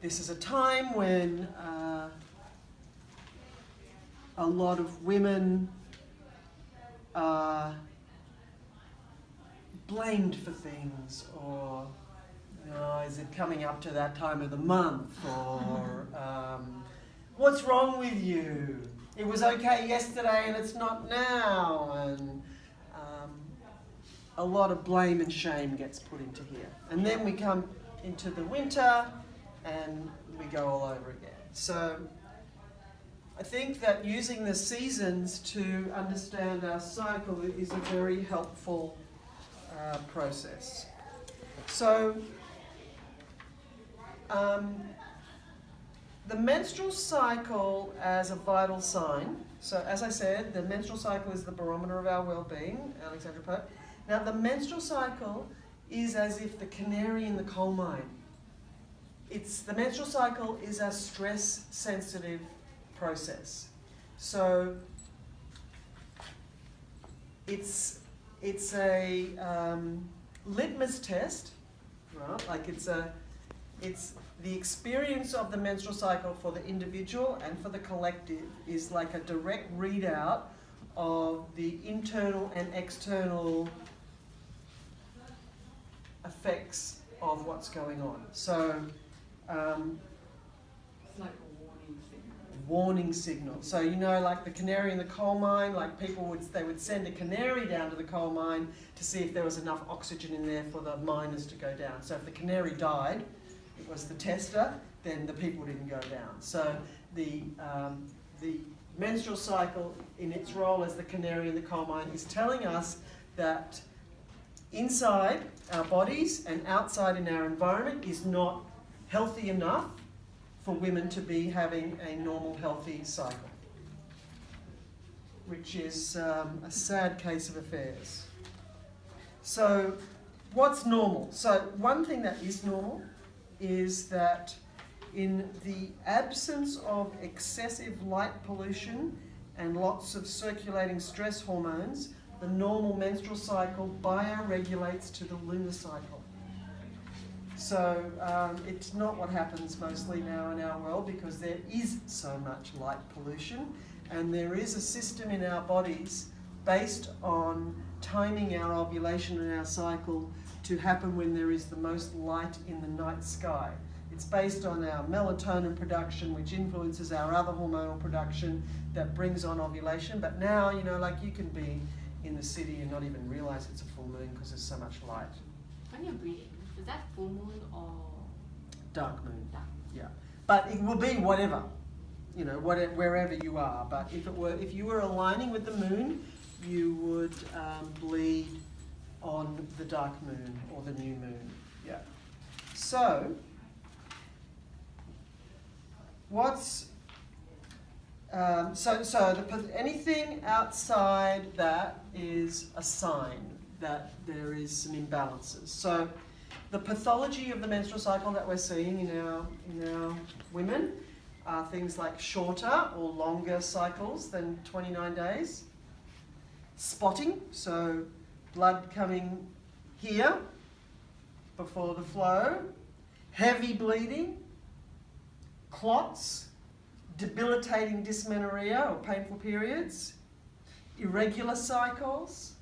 this is a time when a lot of women are blamed for things, or is it coming up to that time of the month, or what's wrong with you? It was okay yesterday and it's not now, and a lot of blame and shame gets put into here. And then we come into the winter and we go all over again. So I think that using the seasons to understand our cycle is a very helpful process. So the menstrual cycle as a vital sign. So as I said, the menstrual cycle is the barometer of our well-being, Alexandra Pope. Now the menstrual cycle is as if the canary in the coal mine. The menstrual cycle is a stress-sensitive process. So it's a litmus test, right? Like it's the experience of the menstrual cycle for the individual and for the collective is like a direct readout of the internal and external effects of what's going on. So it's like a warning signal. Warning signal. So like the canary in the coal mine, like they would send a canary down to the coal mine to see if there was enough oxygen in there for the miners to go down. So if the canary died, it was the tester, then the people didn't go down. So the menstrual cycle, in its role as the canary in the coal mine, is telling us that inside our bodies and outside in our environment is not healthy enough for women to be having a normal, healthy cycle, which is a sad case of affairs. So what's normal? So one thing that is normal is that in the absence of excessive light pollution and lots of circulating stress hormones, the normal menstrual cycle bioregulates to the lunar cycle. So it's not what happens mostly now in our world, because there is so much light pollution, and there is a system in our bodies based on timing our ovulation and our cycle to happen when there is the most light in the night sky. It's based on our melatonin production, which influences our other hormonal production that brings on ovulation. But now, like you can be in the city and not even realize it's a full moon because there's so much light. When you're breathing, is that full moon or dark moon? Dark. Yeah, but it will be whatever, wherever you are. But if you were aligning with the moon, you would bleed on the dark moon or the new moon. Yeah. So anything outside that is a sign that there is some imbalances. So the pathology of the menstrual cycle that we're seeing in our women are things like shorter or longer cycles than 29 days, spotting, so blood coming here before the flow, heavy bleeding, clots, debilitating dysmenorrhea or painful periods, irregular cycles,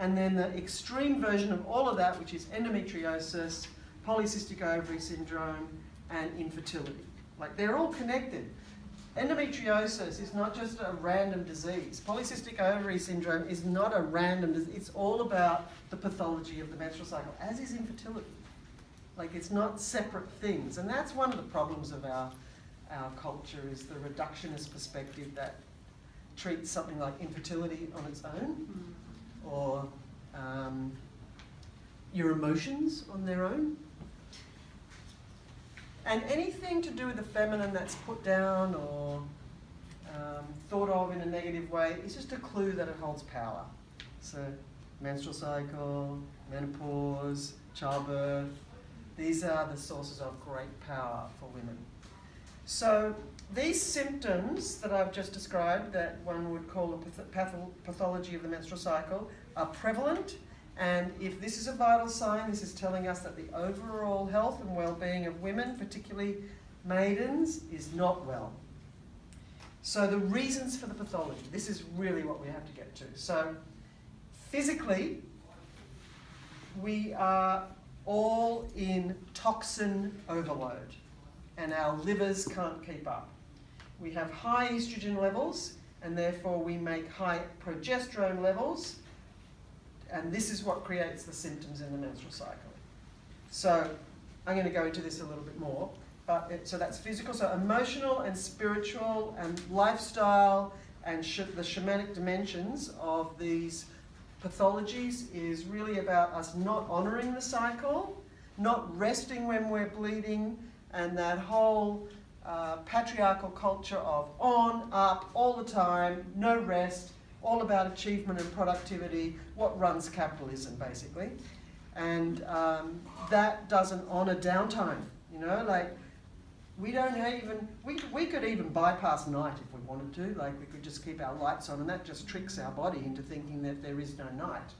and then the extreme version of all of that, which is endometriosis, polycystic ovary syndrome, and infertility. Like, they're all connected. Endometriosis is not just a random disease. Polycystic ovary syndrome is not a random disease. It's all about the pathology of the menstrual cycle, as is infertility. Like, it's not separate things. And that's one of the problems of our culture, is the reductionist perspective that treats something like infertility on its own, or your emotions on their own. And anything to do with the feminine that's put down or thought of in a negative way is just a clue that it holds power. So menstrual cycle, menopause, childbirth, these are the sources of great power for women. So these symptoms that I've just described, that one would call a pathology of the menstrual cycle, are prevalent And if this is a vital sign, this is telling us that the overall health and well-being of women, particularly maidens, is not well. So the reasons for the pathology, this is really what we have to get to. So physically, we are all in toxin overload and our livers can't keep up. We have high estrogen levels and therefore we make high progesterone levels, and this is what creates the symptoms in the menstrual cycle. So I'm going to go into this a little bit more. So that's physical, so emotional and spiritual and lifestyle and the shamanic dimensions of these pathologies is really about us not honouring the cycle, not resting when we're bleeding, and that whole patriarchal culture of on, up, all the time, no rest, all about achievement and productivity, what runs capitalism basically. And that doesn't honour downtime, you know, like we don't even, we could even bypass night if we wanted to, like we could just keep our lights on and that just tricks our body into thinking that there is no night.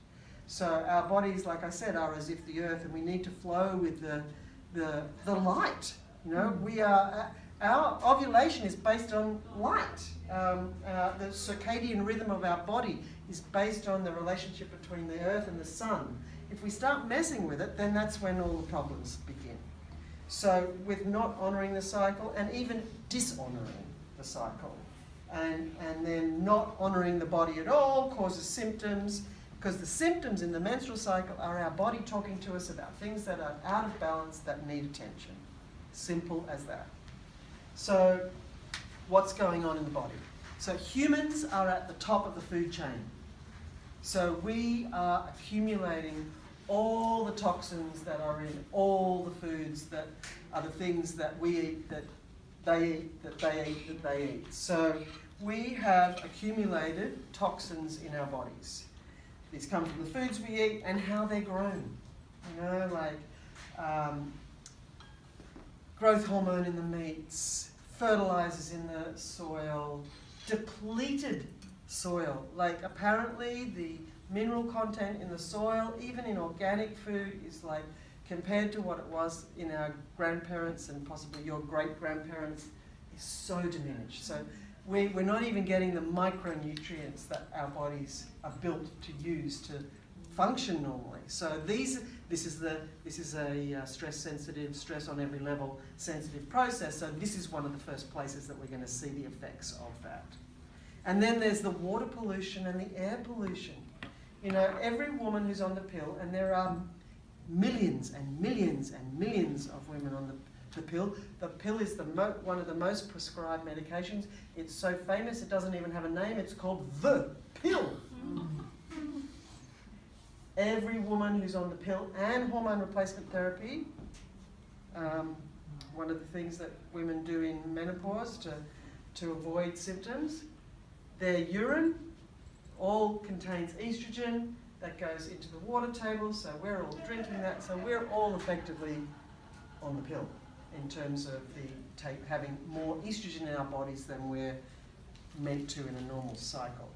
So our bodies, like I said, are as if the earth and we need to flow with the light, you know, we are, our ovulation is based on light. The circadian rhythm of our body is based on the relationship between the earth and the sun. If we start messing with it, then that's when all the problems begin. So with not honouring the cycle and even dishonouring the cycle and then not honouring the body at all causes symptoms, because the symptoms in the menstrual cycle are our body talking to us about things that are out of balance that need attention. Simple as that. So what's going on in the body? So humans are at the top of the food chain. So we are accumulating all the toxins that are in all the foods that are the things that we eat, that they eat, that they eat, that they eat. So we have accumulated toxins in our bodies. These come from the foods we eat and how they're grown. You know, like growth hormone in the meats, fertilizers in the soil, depleted soil. Like apparently the mineral content in the soil, even in organic food, is like compared to what it was in our grandparents and possibly your great-grandparents, is so diminished. So we're not even getting the micronutrients that our bodies are built to use to function normally. So this is a stress-sensitive, stress on every level sensitive process. So this is one of the first places that we're going to see the effects of that. And then there's the water pollution and the air pollution. You know, every woman who's on the pill, and there are millions and millions and millions of women on the pill. The pill is one of the most prescribed medications. It's so famous it doesn't even have a name. It's called the pill. Every woman who's on the pill and hormone replacement therapy, one of the things that women do in menopause to avoid symptoms, their urine all contains estrogen that goes into the water table, so we're all drinking that, so we're all effectively on the pill in terms of having more estrogen in our bodies than we're meant to in a normal cycle.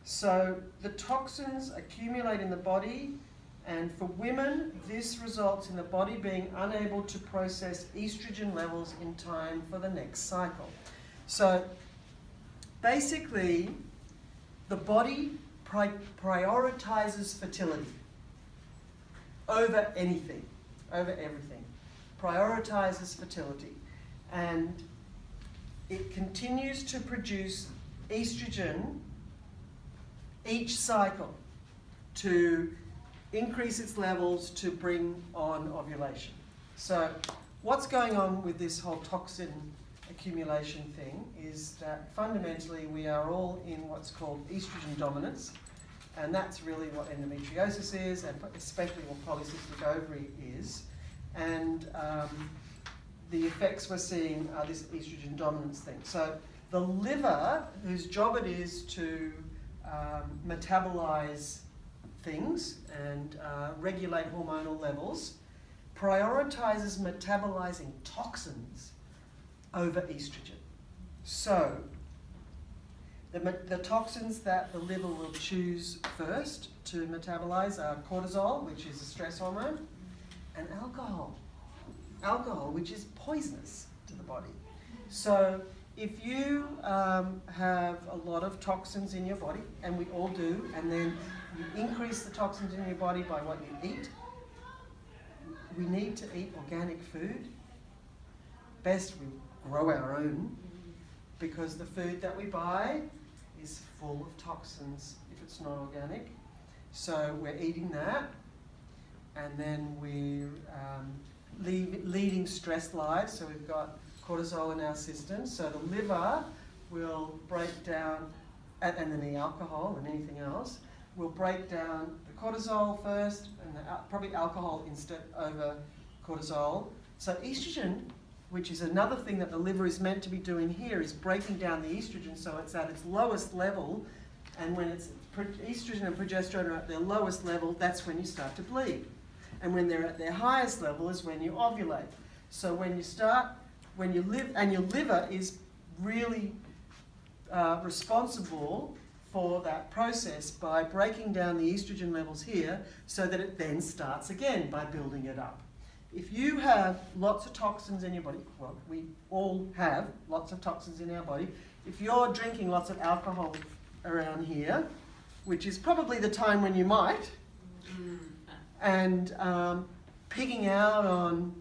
So the toxins accumulate in the body, and for women this results in the body being unable to process estrogen levels in time for the next cycle. So basically the body prioritizes fertility over anything, over everything. Prioritizes fertility, and it continues to produce estrogen each cycle to increase its levels to bring on ovulation. So what's going on with this whole toxin accumulation thing is that fundamentally we are all in what's called estrogen dominance, and that's really what endometriosis is, and especially what polycystic ovary is. And the effects we're seeing are this estrogen dominance thing. So the liver, whose job it is to metabolize things and regulate hormonal levels, prioritizes metabolizing toxins over estrogen. So The toxins that the liver will choose first to metabolize are cortisol, which is a stress hormone, and alcohol. Alcohol, which is poisonous to the body. So if you have a lot of toxins in your body, and we all do, and then you increase the toxins in your body by what you eat, we need to eat organic food. Best we grow our own, because the food that we buy is full of toxins if it's not organic. So we're eating that, and then we're leading stressed lives. So we've got cortisol in our system. So the liver will break down, and then the alcohol and anything else, will break down the cortisol first, and probably alcohol instead over cortisol. So estrogen, which is another thing that the liver is meant to be doing here, is breaking down the estrogen so it's at its lowest level, and when it's estrogen and progesterone are at their lowest level, that's when you start to bleed. And when they're at their highest level is when you ovulate. So when you live, and your liver is really responsible for that process by breaking down the estrogen levels here so that it then starts again by building it up. If you have lots of toxins in your body, well, we all have lots of toxins in our body. If you're drinking lots of alcohol around here, which is probably the time when you might, and pigging out on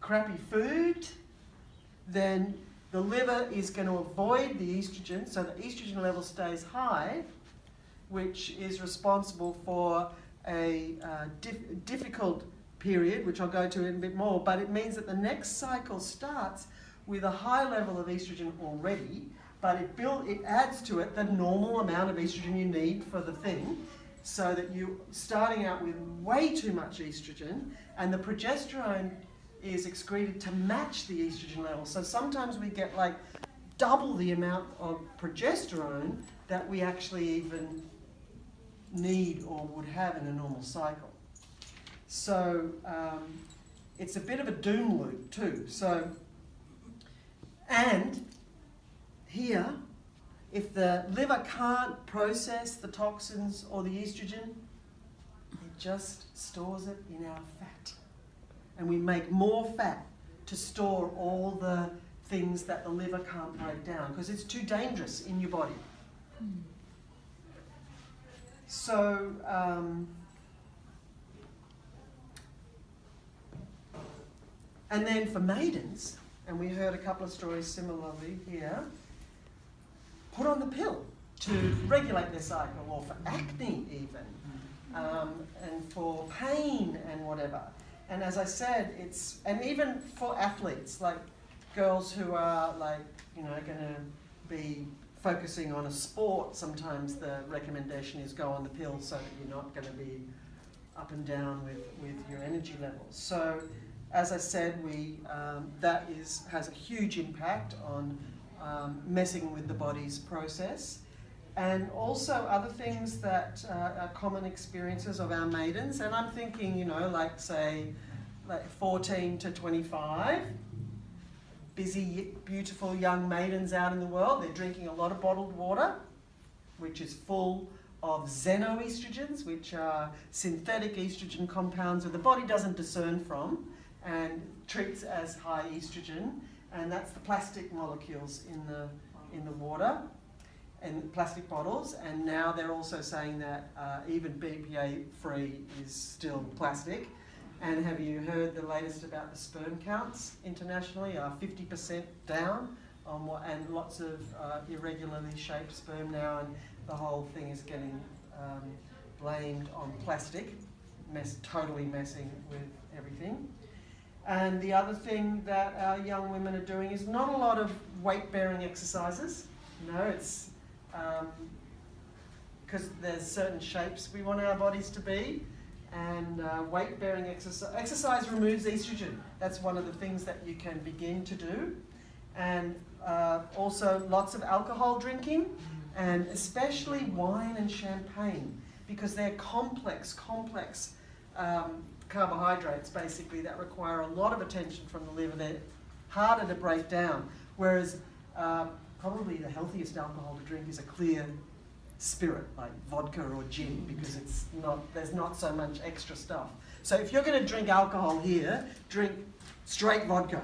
crappy food, then the liver is going to avoid the estrogen, so the estrogen level stays high, which is responsible for a difficult period, which I'll go to in a bit more, but it means that the next cycle starts with a high level of estrogen already, but it adds to it the normal amount of estrogen you need for the thing, so that you're starting out with way too much estrogen, and the progesterone is excreted to match the estrogen level. So sometimes we get like double the amount of progesterone that we actually even need or would have in a normal cycle. So it's a bit of a doom loop too. So, and here, if the liver can't process the toxins or the estrogen, it just stores it in our fat. And we make more fat to store all the things that the liver can't break down because it's too dangerous in your body. So, and then for maidens, and we heard a couple of stories similarly here, put on the pill to regulate their cycle, or for acne even, and for pain and whatever. And as I said, and even for athletes, like girls who are going to be focusing on a sport, sometimes the recommendation is go on the pill so that you're not going to be up and down with your energy levels. So, as I said, that has a huge impact on messing with the body's process. And also other things that are common experiences of our maidens, and I'm thinking, say 14 to 25, busy, beautiful young maidens out in the world. They're drinking a lot of bottled water, which is full of xenoestrogens, which are synthetic estrogen compounds that the body doesn't discern from and treats as high estrogen, and that's the plastic molecules in the water and plastic bottles. And now they're also saying that even BPA free is still plastic. And have you heard the latest about the sperm counts internationally are 50% down on and lots of irregularly shaped sperm now, and the whole thing is getting blamed on plastic, totally messing with everything. And the other thing that our young women are doing is not a lot of weight-bearing exercises. It's because there's certain shapes we want our bodies to be, and weight-bearing exercise removes estrogen. That's one of the things that you can begin to do. And also lots of alcohol drinking, and especially wine and champagne, because they're complex carbohydrates basically that require a lot of attention from the liver. They're harder to break down, whereas probably the healthiest alcohol to drink is a clear spirit, like vodka or gin, because there's not so much extra stuff. So if you're going to drink alcohol here, drink straight vodka.